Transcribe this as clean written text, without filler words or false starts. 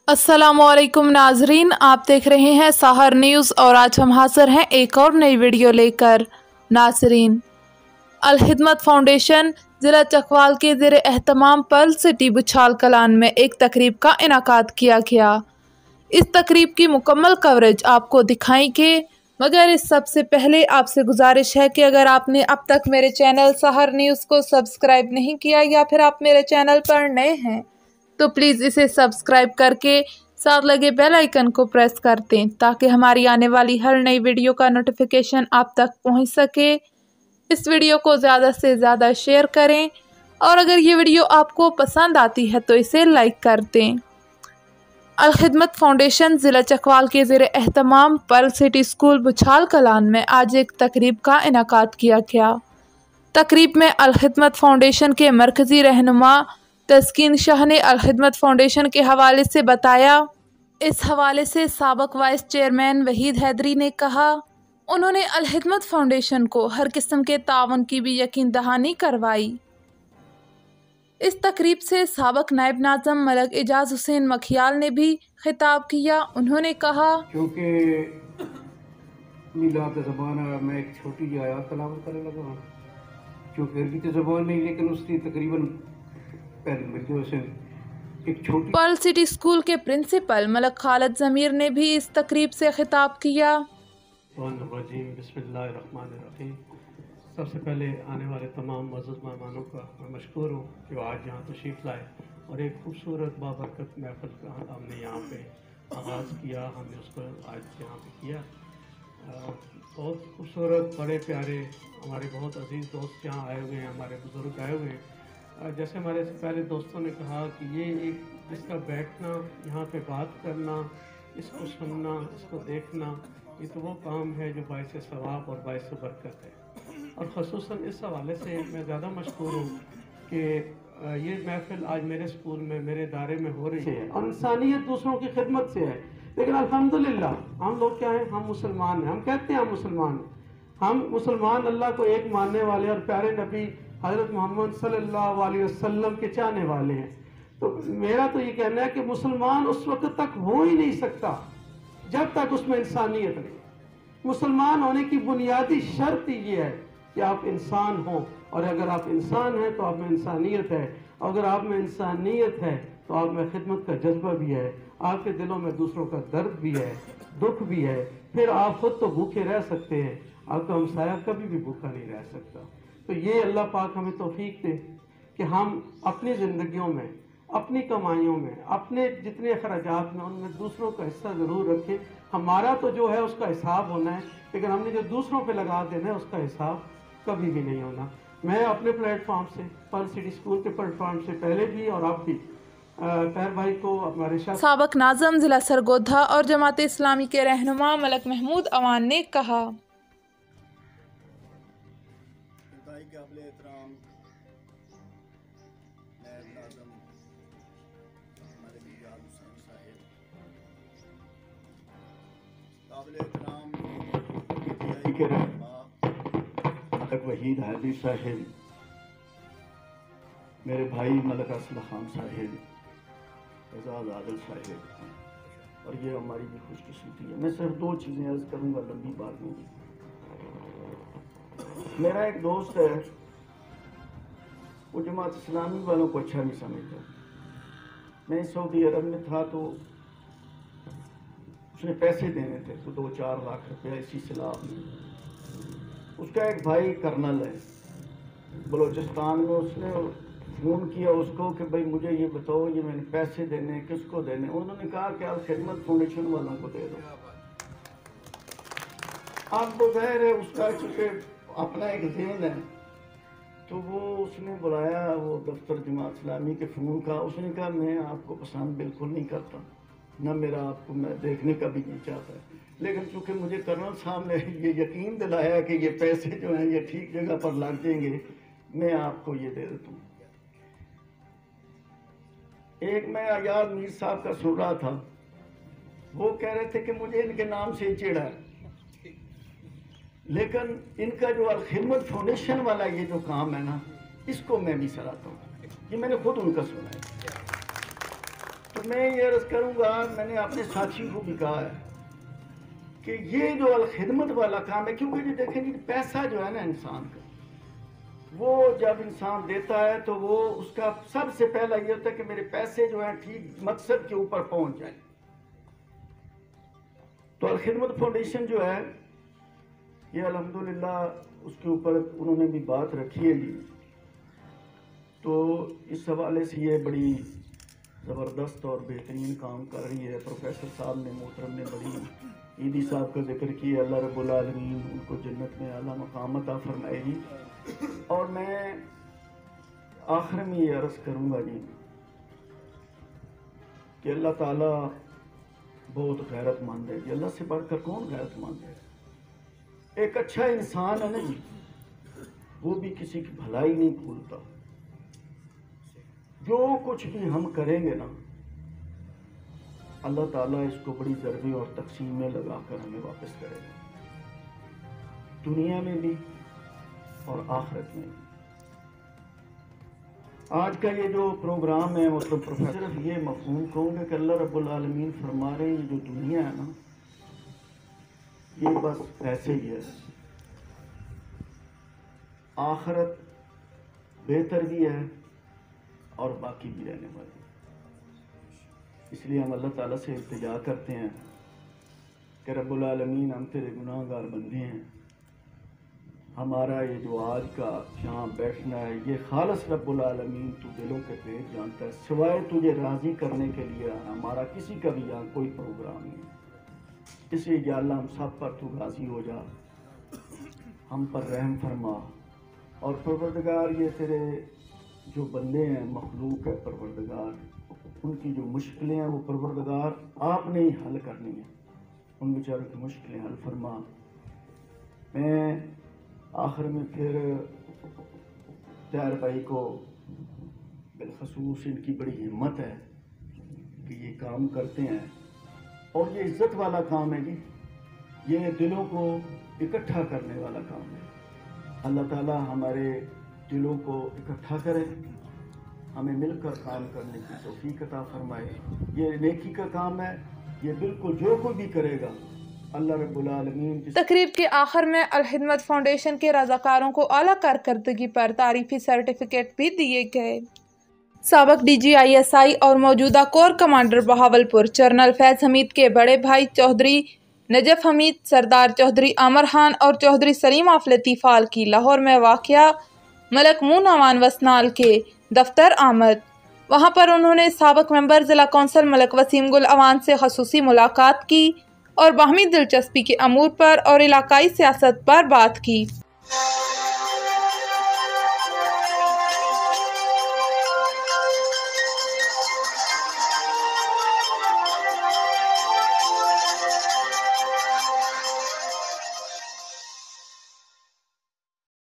अस्सलामुअलैकुम नाजरीन, आप देख रहे हैं सहर न्यूज़ और आज हम हाजिर हैं एक और नई वीडियो लेकर। नाजरीन, अल खिदमत फाउंडेशन ज़िला चकवाल के ज़ेर एहतमाम पर्ल सिटी बुछाल कलान में एक तकरीब का इनाकाद किया गया। इस तकरीब की मुकम्मल कवरेज आपको दिखाएंगे, मगर इस सबसे पहले आपसे गुजारिश है कि अगर आपने अब तक मेरे चैनल सहर न्यूज़ को सब्सक्राइब नहीं किया या फिर आप मेरे चैनल पर नए हैं तो प्लीज़ इसे सब्सक्राइब करके साथ लगे बेल आइकन को प्रेस कर दें ताकि हमारी आने वाली हर नई वीडियो का नोटिफिकेशन आप तक पहुंच सके। इस वीडियो को ज़्यादा से ज़्यादा शेयर करें और अगर ये वीडियो आपको पसंद आती है तो इसे लाइक कर दें। अल खिदमत फाउंडेशन ज़िला चकवाल के ज़ेर एहतमाम पर्ल सिटी स्कूल बुछाल कलान में आज एक तकरीब का इनाकाद किया गया। तकरीब में अल खिदमत फाउंडेशन के मरकज़ी रहनुमा तस्कीन शाह ने अल खिदमत फाउंडेशन के हवाले से बताया। इस हवाले से साबिक़ वाइस चेयरमैन वहीद हैदरी ने कहा, उन्होंने अल खिदमत फाउंडेशन को हर किस्म के तावन की भी यकीन दहानी करवाई। इस तकरीब से साबिक़ नायब नाज़म मलक एजाज हुसैन मखियाल ने भी खिताब किया। उन्होंने कहा, क्योंकि मिलाद ज़बान मैं एक छोटी जी आयत तलावत करने लगा हूँ, क्योंकि अरबी तो ज़बान नहीं, लेकिन उसकी तकरीबन एक छोटी। पर्ल सिटी स्कूल के प्रिंसिपल मलक खालिद ज़मीर ने भी इस तकरीब से खिताब किया। बिस्मिल्लाहिर्रहमानिर्रहीम। सबसे पहले आने वाले तमाम मुअज़्ज़ज़ मेहमानों का मैं मशकूर हूँ कि वो आज यहाँ तशरीफ़ लाए और एक खूबसूरत बाबरकत महफ़िल का हमने यहाँ पे आगाज़ किया। हमने उसको आज यहाँ पे किया। बहुत खूबसूरत, बड़े प्यारे हमारे बहुत अजीज़ दोस्त यहाँ आए हुए हैं, हमारे बुज़ुर्ग आए हुए हैं। जैसे हमारे से पहले दोस्तों ने कहा कि ये एक जिसका बैठना, यहाँ पे बात करना, इसको सुनना, इसको देखना, ये तो वो काम है जो बाइस सवाब और बाइस बरकत है। और ख़ुसूसन इस हवाले से मैं ज़्यादा मशकूर हूँ कि ये महफ़िल आज मेरे स्कूल में, मेरे दायरे में हो रही है और इंसानियत दूसरों की खिदमत से है। लेकिन अल्हम्दुलिल्लाह हम लोग क्या हैं, हम मुसलमान हैं। हम कहते हैं हम मुसलमान हैं। हम मुसलमान अल्लाह को एक मानने वाले और प्यारे नबी हज़रत मोहम्मद सल्लल्लाहु अलैहि वसल्लम के चाहने वाले हैं। तो मेरा तो ये कहना है कि मुसलमान उस वक्त तक हो ही नहीं सकता जब तक उसमें इंसानियत नहीं। मुसलमान होने की बुनियादी शर्त ये है कि आप इंसान हो, और अगर आप इंसान हैं तो आप में इंसानियत है। अगर आप में इंसानियत है तो आप में खिदमत का जज्बा भी है, आपके दिलों में दूसरों का दर्द भी है, दुख भी है। फिर आप खुद तो भूखे रह सकते हैं, आपका हमसाया कभी भी भूखा नहीं रह सकता। तो ये अल्लाह पाक हमें तौफीक दे कि हम अपनी ज़िंदगियों में, अपनी कमाइयों में, अपने जितने अखराजात में, उनमें दूसरों का हिस्सा ज़रूर रखें। हमारा तो जो है उसका हिसाब होना है, लेकिन हमने जो दूसरों पे लगा देना है उसका हिसाब कभी भी नहीं होना। मैं अपने प्लेटफॉर्म से, पर्ल सिटी स्कूल के प्लेटफॉर्म से पहले भी और अब भी खैर भाई को हमारे साबिक़ नाज़म ज़िला सरगोधा और जमात इस्लामी के रहनुमा मलक महमूद अवान ने कहा, मलक वहीद हैदरी साहिब, मेरे भाई मलक असलम खान साहिब, एजाज आदिल साहिब, और ये हमारी भी खुशकिस्मती है। मैं सिर्फ दो चीज़ें अर्ज़ करूँगा, लंबी बात नहीं। मेरा एक दोस्त है, वो जमात इस्लामी वालों को अच्छा नहीं समझता। मैं सऊदी अरब में था तो उसने पैसे देने थे, तो 2-4 लाख रुपया इसी सिलाब में। उसका एक भाई कर्नल है बलोचिस्तान में, उसने फ़ोन किया उसको कि भाई मुझे ये बताओ, ये मैंने पैसे देने, किसको देने? उन्होंने कहा कि आप खिदमत फाउंडेशन वालों को दे दो। अब वो ज़ाहिर है उसका चूँकि अपना एक ज़हन है, तो वो उसने बुलाया वो दफ्तर जमात इस्लामी के फ़ोन का। उसने कहा मैं आपको पसंद बिल्कुल नहीं करता, न मेरा आपको मैं देखने का भी नहीं चाहता, लेकिन चूँकि मुझे कर्नल साहब ने ये यकीन दिलाया कि ये पैसे जो हैं ये ठीक जगह पर लग जाएंगे, मैं आपको ये दे देता हूँ। एक मैं अयाज मीर साहब का सुन रहा था, वो कह रहे थे कि मुझे इनके नाम से चिढ़ा है, लेकिन इनका जो अल खिदमत फाउंडेशन वाला ये जो काम है ना, इसको मैं भी सराहता हूँ। ये मैंने खुद उनका सुना है। तो और मैं ये अर्ज़ करूँगा, मैंने अपने साथियों को भी कहा है कि ये जो अलखिदमत वाला काम है, क्योंकि ये देखें जी पैसा जो है ना इंसान का, वो जब इंसान देता है तो वो उसका सबसे पहला ये होता है कि मेरे पैसे जो हैं ठीक मकसद के ऊपर पहुंच जाएं। तो अलखिदमत फाउंडेशन जो है ये अल्हम्दुलिल्लाह उसके ऊपर उन्होंने भी बात रखी है जी। तो इस हवाले से ये बड़ी ज़बरदस्त और बेहतरीन काम कर रही है। प्रोफेसर साहब ने मोहतरम ने बड़ी ईदी साहब का जिक्र किया, अल्लाह रब्बुल आलमीन उनको जन्नत में आला मकाम अता फरमाएगी। और मैं आखिर में ये अर्ज़ करूँगा जी कि अल्लाह ताला बहुत गैरतमंद है जी, अल्लाह से बढ़कर कौन गैरतमंद है। एक अच्छा इंसान है ना जी, वो भी किसी की भलाई नहीं भूलता। जो कुछ भी हम करेंगे ना, अल्लाह ताला इसको बड़ी ज़रबे और तकसीम में लगा कर हमें वापस करेगा, दुनिया में भी और आखिरत में भी। आज का ये जो प्रोग्राम है, मतलब प्रोफेसर सिर्फ ये मफहूम कहूँगा कि अल्लाह रब्बुल आलमीन फरमा रहे हैं ये जो दुनिया है ना, ये बस ऐसे ही है, आखिरत बेहतर भी है और बाकी भी रहने वाली। इसलिए हम अल्लाह ताला से इल्तिजा करते हैं कि रब्बुल आलमीन हम तेरे गुनाहगार बंदे हैं, हमारा ये जो आज का यहाँ बैठना है ये खालिस रब्बुल आलमीन तू दिलों के पेट जानता है, सिवाय तुझे राज़ी करने के लिए हमारा किसी का भी यहाँ कोई प्रोग्राम नहीं। इसलिए या अल्लाह हम सब पर तू राज़ी हो जा, हम पर रहम फरमा। और परवरदिगार ये तेरे जो बंदे हैं, मखलूक है परवरदिगार, उनकी जो मुश्किलें हैं वो परवरदिगार आपने ही हल करनी है, उन बेचारों की मुश्किलें हल फरमा। मैं आखिर में फिर त्यार भाई को बिलखसूस इनकी बड़ी हिम्मत है कि ये काम करते हैं और ये इज़्ज़त वाला काम है जी, ये दिलों को इकट्ठा करने वाला काम है। अल्लाह ताला हमारे दिलों को इकट्ठा करे, हमें मिलकर काम करने की तौफीक अता फरमाए। ये नेकी का काम है, ये बिल्कुल जो कोई भी करेगा अल्लाह रब्बुल आलमीन। तकरीब के आखिर में अलहिदमत फाउंडेशन के रज़ाकारों को आला कारकर्दगी पर तारीफी सर्टिफिकेट भी दिए गए। साबिक़ DGISI और मौजूदा कोर कमांडर बहावलपुर जनरल फैज़ हमीद के बड़े भाई चौधरी नजफ हमीद, सरदार चौधरी आमर खान और चौधरी सलीम आफ लतीफ़ाल की लाहौर में वाक़या मलक मून अवान वसनाल के दफ्तर आमद। वहाँ पर उन्होंने साबिक़ मेंबर ज़िला कौंसिल मलक वसीम गुल अवान से ख़ुसूसी मुलाकात की और बाहमी दिलचस्पी के अमूर पर और इलाकाई सियासत पर बात की।